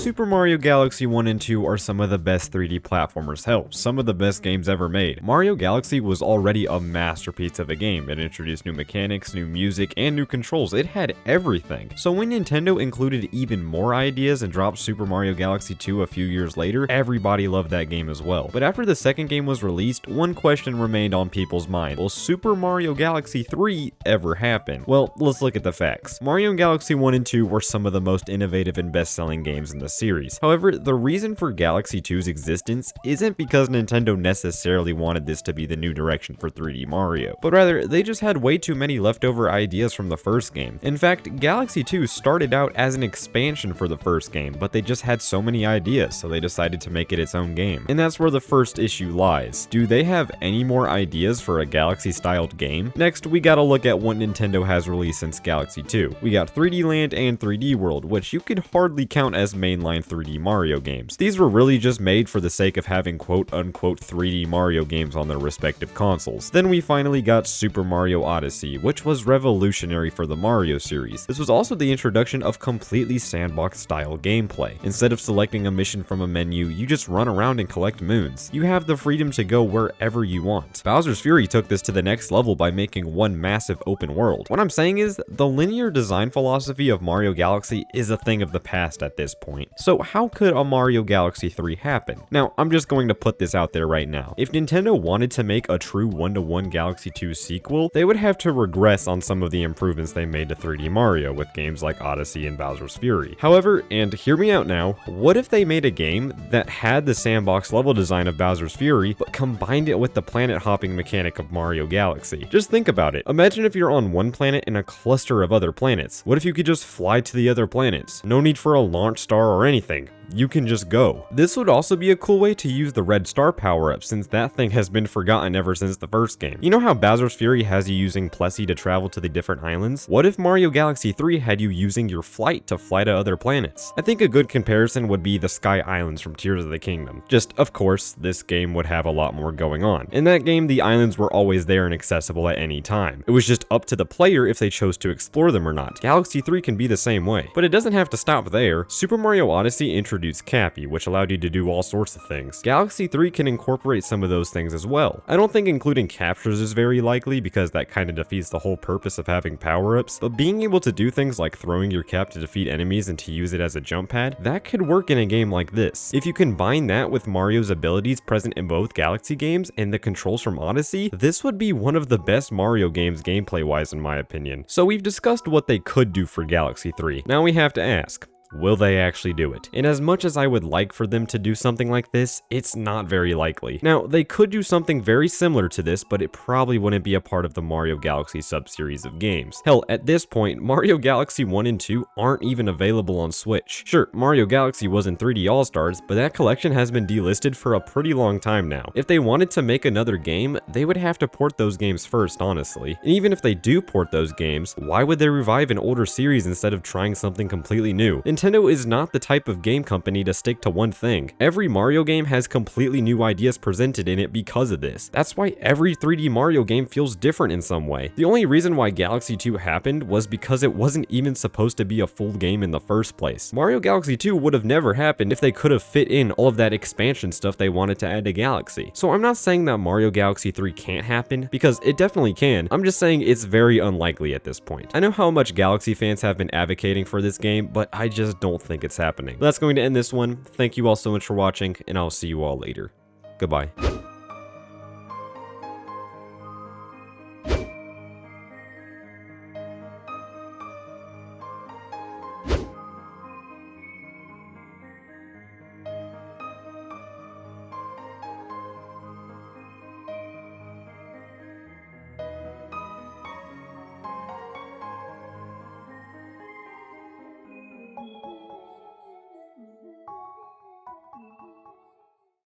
Super Mario Galaxy 1 and 2 are some of the best 3D platformers, hell, some of the best games ever made. Mario Galaxy was already a masterpiece of a game. It introduced new mechanics, new music, and new controls. It had everything. So when Nintendo included even more ideas and dropped Super Mario Galaxy 2 a few years later, everybody loved that game as well. But after the second game was released, one question remained on people's mind. Will Super Mario Galaxy 3 ever happen? Well, let's look at the facts. Mario Galaxy 1 and 2 were some of the most innovative and best-selling games in the series. However, the reason for Galaxy 2's existence isn't because Nintendo necessarily wanted this to be the new direction for 3D Mario, but rather they just had way too many leftover ideas from the first game. In fact, Galaxy 2 started out as an expansion for the first game, but they just had so many ideas, so they decided to make it its own game. And that's where the first issue lies. Do they have any more ideas for a Galaxy-styled game? Next, we gotta look at what Nintendo has released since Galaxy 2. We got 3D Land and 3D World, which you could hardly count as mainline 3D Mario games. These were really just made for the sake of having quote-unquote 3D Mario games on their respective consoles. Then we finally got Super Mario Odyssey, which was revolutionary for the Mario series. This was also the introduction of completely sandbox-style gameplay. Instead of selecting a mission from a menu, you just run around and collect moons. You have the freedom to go wherever you want. Bowser's Fury took this to the next level by making one massive open world. What I'm saying is, the linear design philosophy of Mario Galaxy is a thing of the past at this point. So how could a Mario Galaxy 3 happen? Now, I'm just going to put this out there right now. If Nintendo wanted to make a true one-to-one Galaxy 2 sequel, they would have to regress on some of the improvements they made to 3D Mario with games like Odyssey and Bowser's Fury. However, and hear me out now, what if they made a game that had the sandbox level design of Bowser's Fury, but combined it with the planet hopping mechanic of Mario Galaxy? Just think about it. Imagine if you're on one planet in a cluster of other planets. What if you could just fly to the other planets? No need for a launch star or anything. You can just go. This would also be a cool way to use the red star power-up, since that thing has been forgotten ever since the first game. You know how Bowser's Fury has you using Plessy to travel to the different islands? What if Mario Galaxy 3 had you using your flight to fly to other planets? I think a good comparison would be the Sky Islands from Tears of the Kingdom. Just, of course, this game would have a lot more going on. In that game, the islands were always there and accessible at any time. It was just up to the player if they chose to explore them or not. Galaxy 3 can be the same way. But it doesn't have to stop there. Super Mario Odyssey introduced Cappy, which allowed you to do all sorts of things. Galaxy 3 can incorporate some of those things as well. I don't think including captures is very likely because that kind of defeats the whole purpose of having power-ups, but being able to do things like throwing your cap to defeat enemies and to use it as a jump pad, that could work in a game like this. If you combine that with Mario's abilities present in both Galaxy games and the controls from Odyssey, this would be one of the best Mario games gameplay-wise in my opinion. So we've discussed what they could do for Galaxy 3. Now we have to ask, will they actually do it? And as much as I would like for them to do something like this, it's not very likely. Now, they could do something very similar to this, but it probably wouldn't be a part of the Mario Galaxy sub-series of games. Hell, at this point, Mario Galaxy 1 and 2 aren't even available on Switch. Sure, Mario Galaxy was in 3D All-Stars, but that collection has been delisted for a pretty long time now. If they wanted to make another game, they would have to port those games first, honestly. And even if they do port those games, why would they revive an older series instead of trying something completely new? Nintendo is not the type of game company to stick to one thing. Every Mario game has completely new ideas presented in it because of this. That's why every 3D Mario game feels different in some way. The only reason why Galaxy 2 happened was because it wasn't even supposed to be a full game in the first place. Mario Galaxy 2 would have never happened if they could have fit in all of that expansion stuff they wanted to add to Galaxy. So I'm not saying that Mario Galaxy 3 can't happen, because it definitely can. I'm just saying it's very unlikely at this point. I know how much Galaxy fans have been advocating for this game, but I just don't think it's happening. That's going to end this one. Thank you all so much for watching, and I'll see you all later. Goodbye.